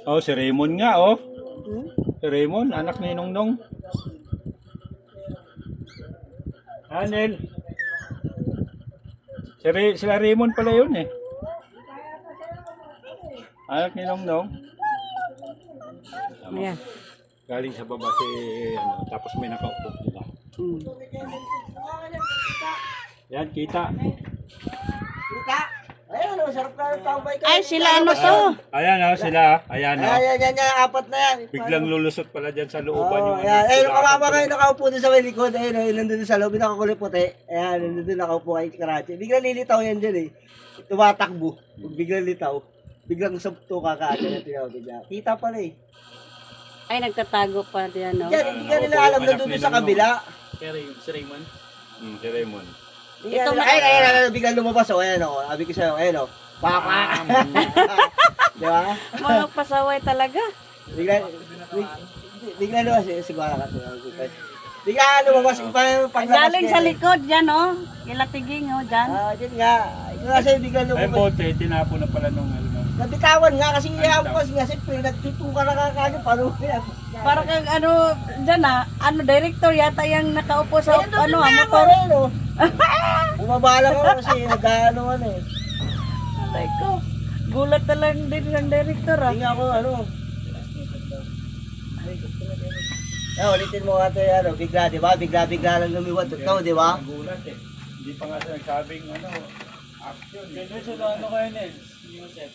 Oh, si Raymond nga, oh. Si Raymond, anak ni Nongnong. Anel. Sila Raymond pala yun eh. Anak ni Nongnong. Ayan. Galing sa baba si, ano, tapos may nakaupo nila. Yan, kita. Kita. Ayun, sarap na ng tambay ko. Ay, sila ano to? Ayan, oh, sila. Ayan, oh. Yan, apat na yan. Biglang lulusot pala dyan sa looban yung Ayan, ayun, ano, kamama kayo nakaupo doon sa may likod. Ayun, nandun sa loob, nakakulay puti. Ayan, nandun nakaupo kay Karachi. Biglang lilitaw yan dyan eh. Tumatakbo. Biglang litaw. Biglang sabto kakaano na tinawag niya. Kita pala eh. Ay, nagtatago pa din, ano? Yan, hindi ka nila alam na doon sa kabila. Si Raymond. Si Raymond. Ito na- Ayun, biglang lumabas. O, ayan o. Sabi ko sa'yo, ayan o. Papa! Di ba? Mga pasaway talaga. Biglang lumabas. Siguro ka. Biglang lumabas. Galing sa likod, dyan, oh. Kilatiging, oh, dyan. Yun nga. Yung kasi biglang Ay, lumabas. bote, tinapo na pala nung ano. Nabitawan nga kasi iyabukas nga. Siyempre, nagtutuka na kakanya. Paano yan? Para kang ano, dyan ano, director yata yung nakaupo sa, ano, motor. Bumabala ko kasi nag-ano ano eh. Alay ko. Gulat na lang din ng director, ah. Hindi nga ako ano. Ulitin mo nga ito ano, bigla, di ba? Bigla lang lumiwat ito, di ba? Nagulat eh. Hindi pa nga siya nagsabing ano, action. Ganun sila ano kayo, Nels? Yusef.